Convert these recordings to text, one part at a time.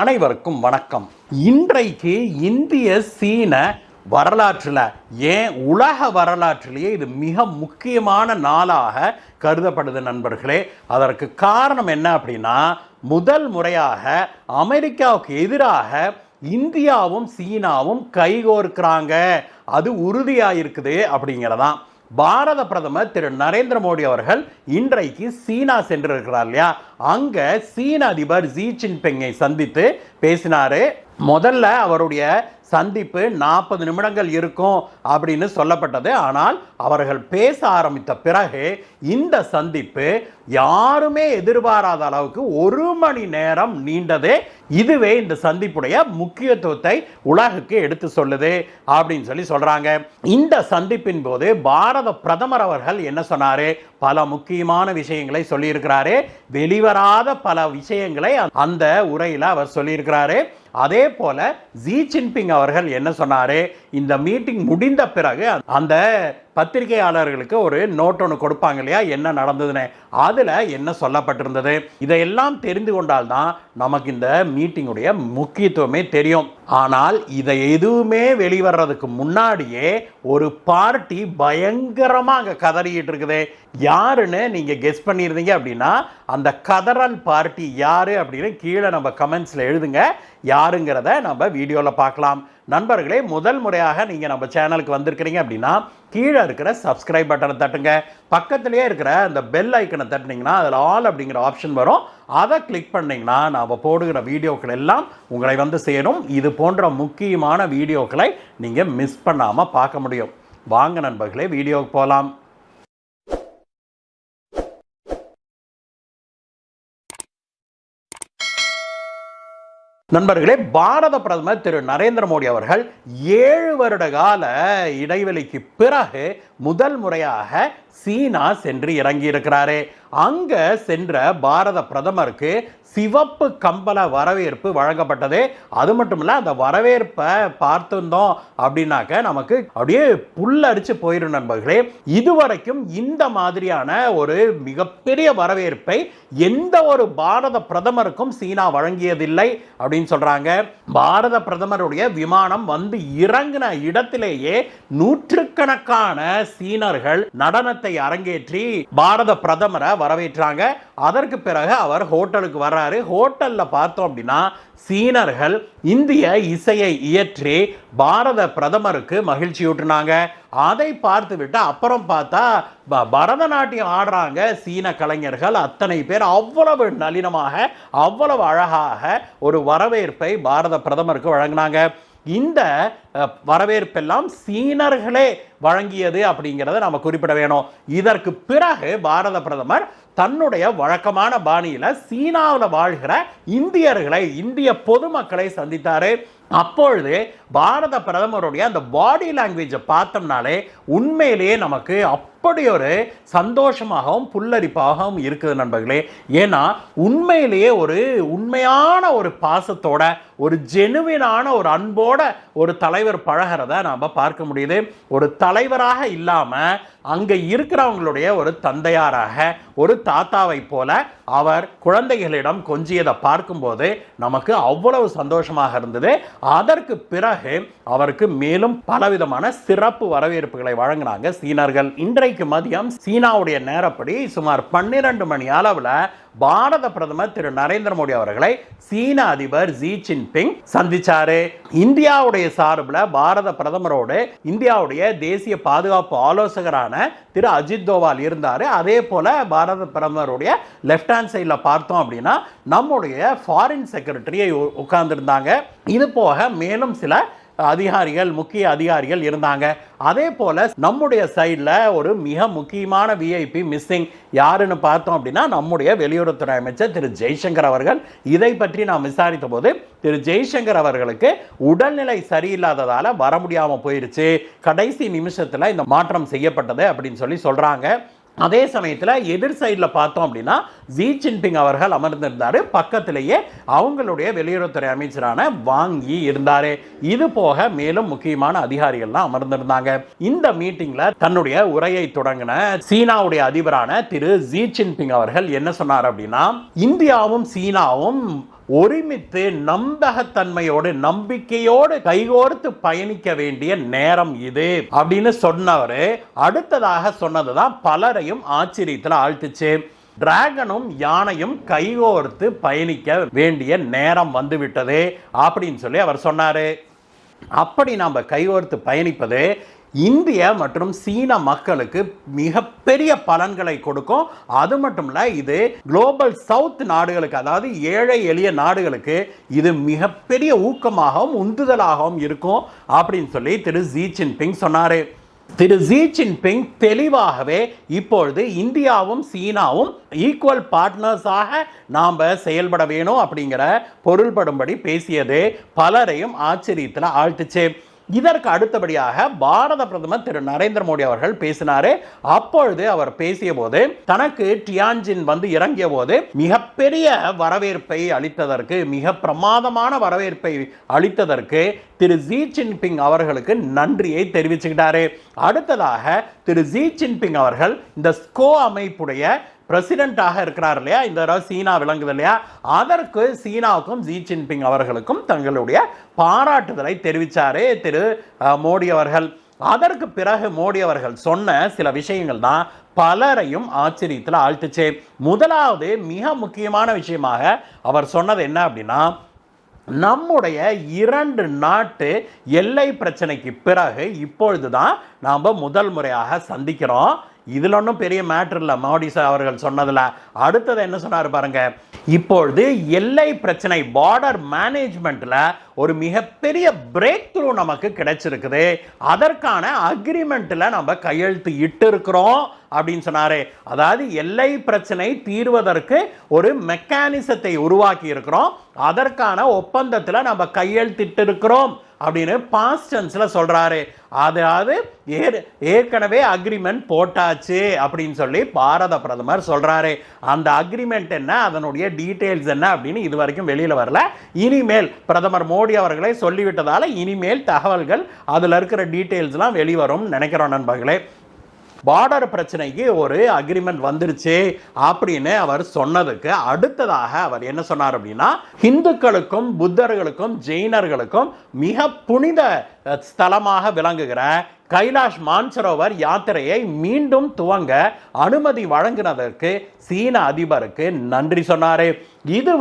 அனைவருக்கும் வணக்கம். இன்றைக்கு இந்திய சீன வரலாற்றில், ஏன் உலக வரலாற்றிலேயே இது மிக முக்கியமான நாளாக கருதப்படுது நண்பர்களே. அதற்கு காரணம் என்ன அப்படின்னா, முதல் முறையாக அமெரிக்காவுக்கு எதிராக இந்தியாவும் சீனாவும் கைகோர்க்கிறாங்க. அது உறுதியாயிருக்குது அப்படிங்கிறதான். பாரத பிரதமர் திரு நரேந்திர மோடி அவர்கள் இன்றைக்கு சீனா சென்றிருக்கிறார் இல்லையா, அங்க சீன அதிபர் ஜி ஜின்பிங்கை சந்தித்து பேசினாரு. முதல்ல அவருடைய சந்திப்பு 40 நிமிடங்கள் இருக்கும் அப்படின்னு சொல்லப்பட்டது. ஆனால் அவர்கள் பேச ஆரம்பித்த பிறகு இந்த சந்திப்பு யாருமே எதிர்பாராத அளவுக்கு 1 மணி நேரம் நீண்டது. இதுவே இந்த சந்திப்புடைய முக்கியத்துவத்தை உலகுக்கு எடுத்து சொல்லுது அப்படின்னு சொல்றாங்க. இந்த சந்திப்பின் போது பாரத பிரதமர் அவர்கள் என்ன சொன்னாரு? பல முக்கியமான விஷயங்களை சொல்லியிருக்கிறாரு. வெளிவராத பல விஷயங்களை அந்த உரையில் அவர் சொல்லியிருக்கிறாரு. அதே போல ஜி ஜின்பிங் அவர்கள் என்ன சொன்னாரு? இந்த மீட்டிங் முடிந்த பிறகு அந்த பத்திரிகையாளர்களுக்கு ஒரு நோட் ஒன்று கொடுப்பாங்க இல்லையா, என்ன நடந்ததுன்னு, அதில் என்ன சொல்லப்பட்டிருந்தது, இதையெல்லாம் தெரிந்து கொண்டால்தான் நமக்கு இந்த மீட்டிங்குடைய முக்கியத்துவமே தெரியும். ஆனால் இதை எதுவுமே வெளிவர்றதுக்கு முன்னாடியே ஒரு பார்ட்டி பயங்கரமாக அங்கே கதறிட்டு இருக்குது. யாருன்னு நீங்கள் கெஸ் பண்ணியிருந்தீங்க அப்படின்னா, அந்த கதறல் பார்ட்டி யாரு அப்படின்னு கீழே நம்ம கமெண்ட்ஸில் எழுதுங்க. யாருங்கிறத நம்ம வீடியோவில் பார்க்கலாம். நண்பர்களே, முதல் முறையாக நீங்கள் நம்ம சேனலுக்கு வந்திருக்கிறீங்க அப்படின்னா கீழே இருக்கிற சப்ஸ்கிரைப் பட்டனை தட்டுங்க. பக்கத்திலேயே இருக்கிற அந்த பெல் ஐக்கனை தட்டினீங்கன்னா அதில் ஆல் அப்படிங்கிற ஆப்ஷன் வரும். அதை கிளிக் பண்ணிங்கன்னா நாம் போடுகிற வீடியோக்கள் எல்லாம் உங்களை வந்து சேரும். இது போன்ற முக்கியமான வீடியோக்களை நீங்கள் மிஸ் பண்ணாமல் பார்க்க முடியும். வாங்க நண்பர்களே, வீடியோவுக்கு போகலாம். நண்பர்களே, பாரத பிரதமர் திரு நரேந்திர மோடி அவர்கள் 7 வருட கால இடைவெளிக்கு பிறகு முதல் முறையாக சீனா சென்று இறங்கி இருக்கிறாரு. அங்க சென்ற பாரத பிரதமருக்கு சிவப்பு கம்பள வரவேற்பு வழங்கப்பட்டது. அது மட்டும் இல்ல, அந்த வரவேற்பை பார்த்திருந்தோம் அப்படின்னாக்க நமக்கு அப்படியே புல்லரிச்சு போயிடும் நண்பர்களே. இதுவரைக்கும் இந்த மாதிரியான ஒரு மிகப்பெரிய வரவேற்பை எந்த ஒரு பாரத பிரதமருக்கும் சீனா வழங்கியதில்லை அப்படின்னு சொல்றாங்க. பாரத பிரதமருடைய விமானம் வந்து இறங்கின இடத்திலேயே நூற்றுக்கணக்கான சீனர்கள் நடனத்தை அரங்கேற்றி பாரத பிரதமரை வரவேற்றாங்க. அதற்கு பிறகு அவர் ஹோட்டலுக்கு வர்றாரு. ஹோட்டல்ல பார்த்தோம் அப்படின்னா சீனர்கள் இந்திய இசையை இயற்றி பாரத பிரதமருக்கு மகிழ்ச்சியூட்டினாங்க. அதை பார்த்து விட்டு அப்புறம் பார்த்தா பரதநாட்டியம் ஆடுறாங்க சீன கலைஞர்கள். அத்தனை பேர் அவ்வளவு நளினமாக, அவ்வளவு அழகாக ஒரு வரவேற்பை பாரத பிரதமருக்கு வழங்கினாங்க. இந்த வரவேற்பெல்லாம் சீனர்களே வழங்கியது அப்படிங்கிறத நம்ம குறிப்பிட வேணும். இதற்கு பிறகு பாரத பிரதமர் தன்னுடைய வழக்கமான பாணியில சீனாவில் வாழ்கிற இந்தியர்களை, இந்திய பொதுமக்களை சந்தித்தாரு. அப்பொழுது பாரத பிரதமருடைய அந்த பாடி லாங்குவேஜை பார்த்தோம்னாலே உண்மையிலேயே நமக்கு அப்படி ஒரு சந்தோஷமாகவும் புல்லரிப்பாகவும் இருக்குது நண்பர்களே. ஏன்னா உண்மையிலேயே ஒரு உண்மையான ஒரு பாசத்தோட, ஒரு ஜெனுவினான ஒரு அன்போட ஒரு தலைவர் பழகிறத நாம் பார்க்க முடியுது. ஒரு தலைவராக இல்லாம அங்க இருக்கிறவங்களுடைய ஒரு தந்தையாராக, ஒரு தாத்தாவை போல அவர் குழந்தைகளிடம் கொஞ்சியதை பார்க்கும்போது நமக்கு அவ்வளவு சந்தோஷமாக இருந்தது. அதற்கு பிறகு அவருக்கு மேலும் பலவிதமான சிறப்பு வரவேற்புகளை வழங்கினாங்க சீனர்கள். இன்றைக்கு மதியம் சீனாவுடைய நேரப்படி சுமார் 12 மணி அளவில் பாரத பிரதமர் திரு நரேந்திர மோடி அவர்களை சீன அதிபர் ஜி ஜின்பிங் சந்திச்சாரு. இந்தியாவுடைய சார்பில் பாரத பிரதமரோடு இந்தியாவுடைய தேசிய பாதுகாப்பு ஆலோசகரான திரு அஜித் தோவால் இருந்தாரு. அதே போல பாரத பிரதமருடைய லெப்ட் ஹேண்ட் சைடில் பார்த்தோம் அப்படின்னா நம்முடைய ஃபாரின் செக்ரட்டரியை உட்கார்ந்துருந்தாங்க. இது போக மேலும் சில அதிகாரிகள், முக்கிய அதிகாரிகள் இருந்தாங்க. அதே போல நம்முடைய சைடில் ஒரு மிக முக்கியமான விஐபி மிஸ்ஸிங். யாருன்னு பார்த்தோம் அப்படின்னா நம்முடைய வெளியுறவுத்துறை அமைச்சர் திரு ஜெய்சங்கர் அவர்கள். இதை பற்றி நாம் விசாரித்த போது திரு ஜெய்சங்கர் அவர்களுக்கு உடல்நிலை சரியில்லாததால வர முடியாமல் போயிருச்சு. கடைசி நிமிஷத்தில் இந்த மாற்றம் செய்யப்பட்டது அப்படின்னு சொல்றாங்க. அதே சமயத்தில் எதிர் சைடில் பார்த்தோம் அப்படின்னா ஜி ஜின்பிங் அவர்கள் அமர்ந்திருந்தாரு. பக்கத்திலேயே அவங்களுடைய வெளியுறவுத்துறை அமைச்சரான வாங் யி இருந்தாரு. இது போக மேலும் முக்கியமான அதிகாரிகள்லாம் அமர்ந்திருந்தாங்க. இந்த மீட்டிங்ல தன்னுடைய உரையை தொடங்கின சீனாவுடைய அதிபரான திரு ஜி ஜின்பிங் அவர்கள் என்ன சொன்னார் அப்படின்னா, இந்தியாவும் சீனாவும் ஒருமித்து நம்பகத்தன்மையோடு நம்பிக்கையோடு கைகோர்த்து பயணிக்க வேண்டிய நேரம் இது அப்படின்னு சொன்னவரு அடுத்ததாக சொன்னதுதான் பலரையும் ஆச்சரியத்தில் ஆழ்த்துச்சு. டிராகனும் யானையும் கைகோர்த்து பயணிக்க வேண்டிய நேரம் வந்துவிட்டது அப்படின்னு சொல்லி அவர் சொன்னாரு. அப்படி நாம் கைகோர்த்து பயணிப்பது இந்திய மற்றும் சீன மக்களுக்கு மிகப்பெரிய பலன்களை கொடுக்கும். அது மட்டும் இல்ல, இது குளோபல் சவுத் நாடுகளுக்கு, அதாவது ஏழை எளிய நாடுகளுக்கு இது மிகப்பெரிய ஊக்கமாகவும் உந்துதலாகவும் இருக்கும் அப்படின்னு சொல்லி திரு ஜி ஜின்பிங் சொன்னாரு. திரு ஜி ஜின்பிங் தெளிவாகவே இப்பொழுது இந்தியாவும் சீனாவும் ஈக்குவல் பார்ட்னர்ஸாக நாம் செயல்பட வேணும் அப்படிங்கிற பொருள்படும்படி பேசியது பலரையும் ஆச்சரியத்தில் ஆழ்த்துச்சு. இதற்கு அடுத்தபடியாக பாரத பிரதமர் திரு நரேந்திர மோடி அவர்கள் பேசினாரு. அப்பொழுது அவர் பேசிய போது தனக்கு டியான்ஜின் வந்து இறங்கிய போது மிகப்பெரிய வரவேற்பை அளித்ததற்கு, மிக பிரமாதமான வரவேற்பை அளித்ததற்கு திரு ஜி ஜின்பிங் அவர்களுக்கு நன்றியை தெரிவிச்சுக்கிட்டாரு. அடுத்ததாக திரு ஜி ஜின்பிங் அவர்கள் இந்த ஸ்கோ அமைப்புடைய பிரசிடென்ட்டாக இருக்கிறார் இல்லையா, இந்த தடவை சீனா விளங்குது இல்லையா, அதற்கு சீனாவுக்கும் ஜி ஜின்பிங் அவர்களுக்கும் தங்களுடைய பாராட்டுதலை தெரிவித்தார் திரு மோடி அவர்கள். அதற்கு பிறகு மோடி அவர்கள் சொன்ன சில விஷயங்கள் தான் பலரையும் ஆச்சரியத்தில் ஆழ்த்துச்சு. முதலாவது மிக முக்கியமான விஷயமாக அவர் சொன்னது என்ன அப்படின்னா, நம்முடைய 2 நாட்டு எல்லை பிரச்சனைக்கு பிறகு இப்பொழுதுதான் நாம் முதல் முறையாக சந்திக்கிறோம். இதில் ஒன்றும் பெரிய மேட்டர் இல்லை மோடி அவர்கள் சொன்னதில். அடுத்தது என்ன சொன்னார் பாருங்க, இப்பொழுது எல்லை பிரச்சனை பார்டர் மேனேஜ்மெண்ட்ல ஒரு மிகப்பெரிய பிரேக் த்ரூ நமக்கு கிடைச்சிருக்குது. அதற்கான அக்ரிமெண்ட்ல நம்ம கையெழுத்து இட்டு இருக்கிறோம் அப்படின்னு சொன்னாரு. அதாவது எல்லை பிரச்சனை தீர்வதற்கு ஒரு மெக்கானிசத்தை உருவாக்கி இருக்கிறோம், அதற்கான ஒப்பந்தத்தில் நம்ம கையெழுத்திட்டு இருக்கிறோம் அப்படின்னு பாஸ்ட் டென்ஸ்ல சொல்றாரு. அதாவது ஏற்கனவே அக்ரிமெண்ட் போட்டாச்சு அப்படின்னு சொல்லி பாரத பிரதமர் சொல்றாரு. அந்த அக்ரிமெண்ட் என்ன, அதனுடைய டீடைல்ஸ் என்ன அப்படின்னு இது வரைக்கும் வெளியில வரல. இனிமேல் பிரதமர் மோடி அவர்களே சொல்லிவிட்டதால இனிமேல் தகவல்கள் அதுல இருக்கிற டீடைல்ஸ்லாம் வெளிவரும் நினைக்கிறோம் நண்பர்களே. பார்டர் பிரச்சனைக்கு ஒரு அக்ரிமெண்ட் வந்துருச்சு அப்படின்னு அவர் சொன்னதுக்கு அடுத்ததாக அவர் என்ன சொன்னார் அப்படின்னா, இந்துக்களுக்கும் புத்தர்களுக்கும் ஜெயினர்களுக்கும் மிக புனித ஸ்தலமாக விளங்குகிற கைலாஷ் மான்சரோவர் யாத்திரையை மீண்டும் துவங்க அனுமதி வழங்கினதற்கு சீன அதிபருக்கு நன்றி சொன்னாரு. இது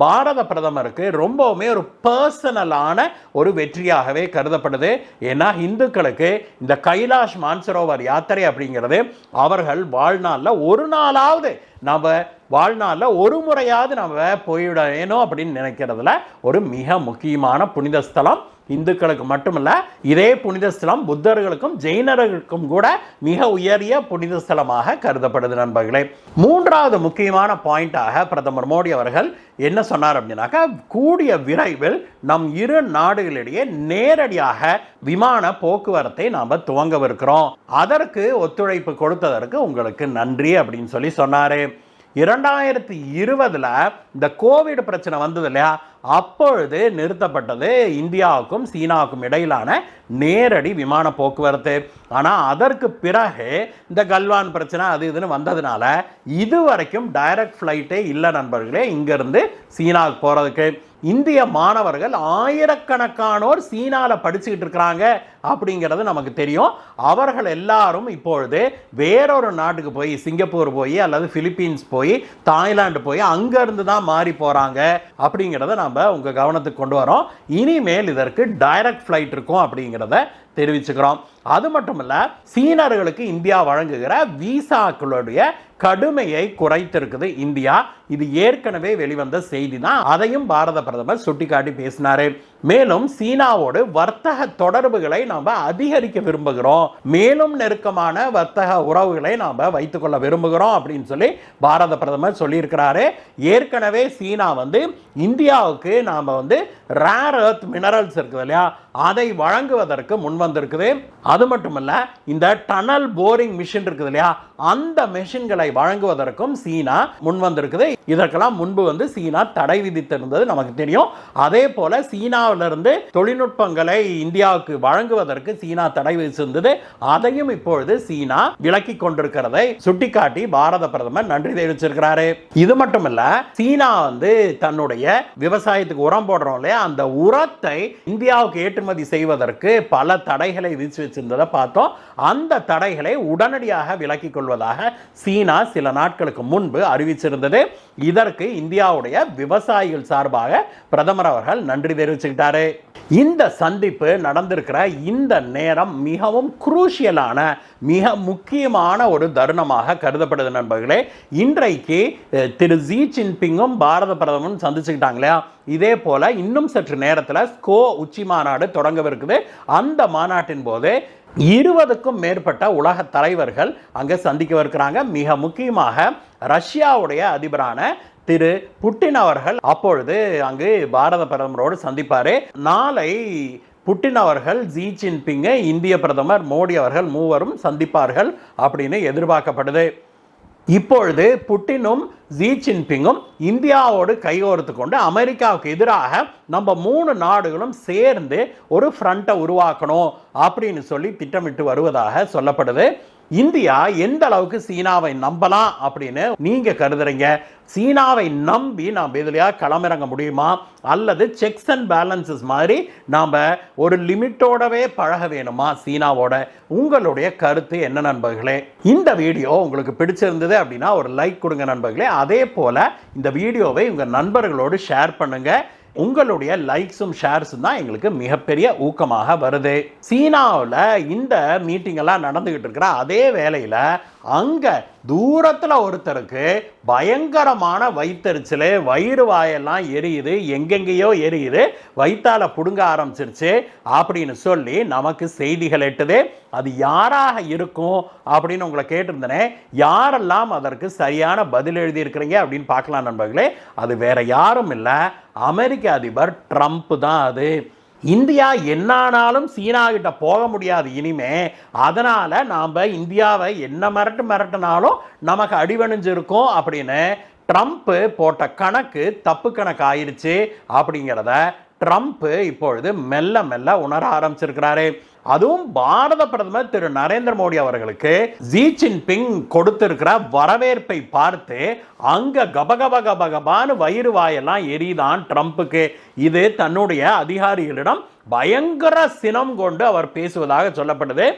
பாரத பிரதமருக்கு ரொம்பவுமே ஒரு பர்சனலான ஒரு வெற்றியாகவே கருதப்படுது. ஏன்னா இந்துக்களுக்கு இந்த கைலாஷ் மான்சரோவர் யாத்திரை அப்படிங்கிறது அவர்கள் வாழ்நாளில் ஒரு நாளாவது, நம்ம வாழ்நாளில் ஒரு முறையாவது நம்ம போய்விட வேணும் அப்படின்னு நினைக்கிறதுல ஒரு மிக முக்கியமான புனித ஸ்தலம். இந்துக்களுக்கு மட்டுமல்ல, இதே புனித ஸ்தலம் புத்தர்களுக்கும் ஜெயினர்களுக்கும் கூட மிக உயரிய புனித ஸ்தலமாக கருதப்படுது நண்பர்களே. மூன்றாவது முக்கியமான பாயிண்டாக பிரதமர் மோடி அவர்கள் என்ன சொன்னார் அப்படின்னாக்கா, கூடிய விரைவில் நம் 2 நாடுகளிடையே நேரடியாக விமான போக்குவரத்தை நாம் துவங்கவிருக்கிறோம், அதற்கு ஒத்துழைப்பு கொடுத்ததற்கு உங்களுக்கு நன்றி அப்படின்னு சொல்லி சொன்னாரு. 2020 இந்த கோவிட் பிரச்சனை வந்தது இல்லையா, அப்பொழுது நிறுத்தப்பட்டது இந்தியாவுக்கும் சீனாவுக்கும் இடையிலான நேரடி விமான போக்குவரத்து. ஆனால் அதற்கு பிறகு இந்த கல்வான் பிரச்சனை அது இதுன்னு வந்ததுனால இதுவரைக்கும் டைரக்ட் ஃப்ளைட்டே இல்லை நண்பர்களே இங்கிருந்து சீனாவுக்கு போகிறதுக்கு. இந்திய மாணவர்கள் ஆயிரக்கணக்கானோர் சீனாவில் படிச்சுக்கிட்டு இருக்கிறாங்க அப்படிங்கிறது நமக்கு தெரியும். அவர்கள் எல்லாரும் இப்பொழுது வேறொரு நாட்டுக்கு போய், சிங்கப்பூர் போய் அல்லது பிலிப்பீன்ஸ் போய், தாய்லாந்து போய் அங்கேருந்து தான் மாறி போகிறாங்க அப்படிங்கிறத நம்ம உங்கள் கவனத்துக்கு கொண்டு வரோம். இனிமேல் இதற்கு டைரக்ட் ஃப்ளைட் இருக்கும் அப்படிங்கிறத தெரிவிச்சுக்கிறோம். அது மட்டும் இல்ல, சீனர்களுக்கு இந்தியா வழங்குகிற விசாக்களுடைய கடுமையை குறைத்திருக்குது இந்தியா. இது ஏற்கனவே வெளிவந்த செய்தி தான், அதையும் பாரத பிரதமர் சுட்டிக்காட்டி பேசினாரு. மேலும் சீனாவோடு வர்த்தக தொடர்புகளை நாம் அதிகரிக்க விரும்புகிறோம், மேலும் நெருக்கமான வர்த்தக உறவுகளை நாம் வைத்துக்கொள்ள விரும்புகிறோம் அப்படின்னு சொல்லி பாரத பிரதமர் சொல்லியிருக்கிறாரு. ஏற்கனவே சீனா இந்தியாவுக்கு நாம் ரேர் எர்த் மினரல்ஸ் இருக்குது இல்லையா, அதை வழங்குவதற்கு முன் வந்திருக்குது. அது மட்டுமல்ல, இந்த டனல் போரிங் மிஷின் இருக்குது இல்லையா, அந்த மெஷின்களை வழங்குவதற்கும் சீனா முன் வந்திருக்குது. இதற்கெல்லாம் முன்பு சீனா தடை விதித்திருந்தது நமக்கு தெரியும். அதே போல சீனாவிலிருந்து தொழில்நுட்பங்களை இந்தியாவுக்கு வழங்குவதற்கு சீனா தடை விதித்திருந்தது. அதையும் இப்பொழுது சீனா விலக்கி கொண்டிருக்கிறதை சுட்டிக்காட்டி பாரத பிரதமர் நன்றி தெரிவிச்சிருக்கிறாரு. இது மட்டுமல்ல, சீனா தன்னுடைய விவசாயத்துக்கு உரம் போடுறோம் இல்லையா, அந்த உரத்தை இந்தியாவுக்கு ஏற்றுமதி செய்வதற்கு பல தடைகளை விதிச்சு வச்சிருந்ததை பார்த்தோம். அந்த தடைகளை உடனடியாக விலக்கிக் கொள்வதாக சீனா சில நாட்களுக்கு முன்பு அறிவிச்சிருந்தது. இதற்கு இந்தியாவுடைய விவசாயிகள் சார்பாக பிரதமர் அவர்கள் நன்றி தெரிவிச்சுக்கிட்டாரு. இந்த சந்திப்பு நடந்திருக்கிற இந்த நேரம் மிகவும் குரூஷியலான, மிக முக்கியமான ஒரு தருணமாக கருதப்படுது நண்பர்களே. இன்றைக்கு திரு ஜி ஜின்பிங்கும் பாரத பிரதமரும் சந்திச்சுக்கிட்டாங்களா, இதே போல இன்னும் சற்று நேரத்தில் ஸ்கோ உச்சி மாநாடு தொடங்கவிருக்குது. அந்த மாநாட்டின் போது 20க்கும் மேற்பட்ட உலக தலைவர்கள் அங்கே சந்திக்கவிருக்கிறாங்க. மிக முக்கியமாக ரஷ்யாவுடைய அதிபரான திரு புட்டின் அவர்கள் அப்பொழுது அங்கு பாரத பிரதமரோடு சந்திப்பாரு. நாளை புட்டின் அவர்கள், ஜி ஜின்பிங்கை, இந்திய பிரதமர் மோடி அவர்கள் மூவரும் சந்திப்பார்கள் அப்படின்னு எதிர்பார்க்கப்படுது. இப்பொழுது புட்டினும் ஜி ஜின்பிங்கும் இந்தியாவோடு கைகோர்த்து கொண்டு அமெரிக்காவுக்கு எதிராக நம்ம 3 நாடுகளும் சேர்ந்து ஒரு ஃப்ரண்ட்டை உருவாக்கணும் அப்படின்னு சொல்லி திட்டமிட்டு வருவதாக சொல்லப்படுது. இந்தியா எந்த அளவுக்கு சீனாவை நம்பலாம் அப்படின்னு நீங்க கருதுறீங்க? சீனாவை நம்பி நாம் எதுலையா களமிறங்க முடியுமா, அல்லது செக்ஸ் அண்ட் பேலன்சஸ் மாதிரி நாம் ஒரு லிமிட்டோடவே பழக வேணுமா சீனாவோட? உங்களுடைய கருத்து என்ன நண்பர்களே? இந்த வீடியோ உங்களுக்கு பிடிச்சிருந்தது அப்படின்னா ஒரு லைக் கொடுங்க நண்பர்களே. அதே போல இந்த வீடியோவை உங்க நண்பர்களோடு ஷேர் பண்ணுங்க. உங்களுடைய லைக்ஸும் ஷேர்ஸும் தான் எங்களுக்கு மிகப்பெரிய ஊக்கமாக வருது. சீனாவில் இந்த மீட்டிங் எல்லாம் நடந்துகிட்டு இருக்கிற அதே வேளையில் அங்கே தூரத்தில் ஒருத்தருக்கு பயங்கரமான வயிற்றெரிச்சல், வயிறு வாயெல்லாம் எரியுது, எங்கெங்கேயோ எரியுது, வயிற்றால பிடுங்க ஆரம்பிச்சிருச்சு அப்படின்னு சொல்லி நமக்கு செய்திகள் எட்டுது. அது யாராக இருக்கும் அப்படின்னு உங்களை கேட்டிருந்தேனே, யாரெல்லாம் அதற்கு சரியான பதில் எழுதியிருக்கிறீங்க அப்படின்னு பார்க்கலாம் நண்பர்களே. அது வேற யாரும் இல்லை, அமெரிக்க அதிபர் ட்ரம்ப் தான். அது இந்தியா என்னானாலும் சீனா கிட்ட போக முடியாது இனிமே. அதனால நாம இந்தியாவை என்ன மிரட்டினாலும் நமக்கு அடிவணிஞ்சிருக்கும் அப்படின்னு ட்ரம்ப் போட்ட கணக்கு தப்பு கணக்கு ஆயிருச்சு அப்படிங்கிறத ட்ரம்ப் இப்பொழுது மெல்ல மெல்ல உணர ஆரம்பிச்சிருக்கிறாரு. அதுவும் பாரத பிரதமர் திரு நரேந்திர மோடி அவர்களுக்கு ஜி ஜின்பிங் கொடுத்திருக்கிற வரவேற்பை பார்த்து அங்க கபகப கபகபான்னு வயிறு வாயெல்லாம் எரிதான் ட்ரம்ப்புக்கு. இது தன்னுடைய அதிகாரிகளிடம் பயங்கர சினம் கொண்டு அவர் பேசுவதாக சொல்லப்படுது.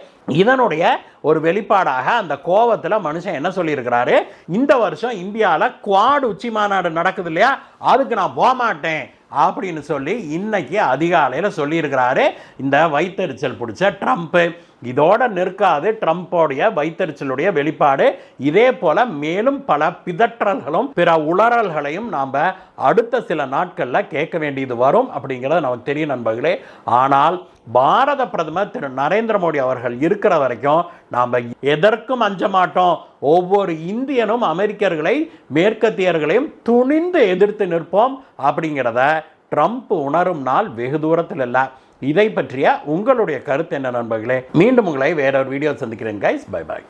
இதனுடைய ஒரு வெளிப்பாடாக அந்த கோவத்தில் மனுஷன் என்ன சொல்லியிருக்கிறாரு, இந்த வருஷம் இந்தியாவில் குவாட் உச்சி மாநாடு நடக்குது இல்லையா, அதுக்கு நான் போக மாட்டேன் அப்படின்னு சொல்லி இன்னைக்கு அதிகாலையில் சொல்லியிருக்கிறாரு இந்த வயிற்றெரிச்சல் பிடிச்ச ட்ரம்ப். இதோட நிற்காது ட்ரம்போடைய வயிற்றெரிச்சலுடைய வெளிப்பாடு. இதே போல மேலும் பல பிதற்றல்களும் பிற உளறல்களையும் நாம் அடுத்த சில நாட்களில் கேட்க வேண்டியது வரும் அப்படிங்கிறது நமக்கு தெரியும் நண்பர்களே. ஆனால் பாரத பிரதமர் திரு நரேந்திர மோடி அவர்கள் இருக்கிற வரைக்கும் நாம் எதற்கும் அஞ்ச மாட்டோம். ஒவ்வொரு இந்தியனும் அமெரிக்கர்களை, மேற்கத்தியர்களையும் துணிந்து எதிர்த்து நிற்போம் அப்படிங்கிறத ட்ரம்ப் உணரும் நாள் வெகு தூரத்தில் இல்லை. இதை பற்றிய உங்களுடைய கருத்து என்ன நண்பர்களே? மீண்டும் உங்களை வேறொரு வீடியோ சந்திக்கிறேன் கைஸ். Bye bye.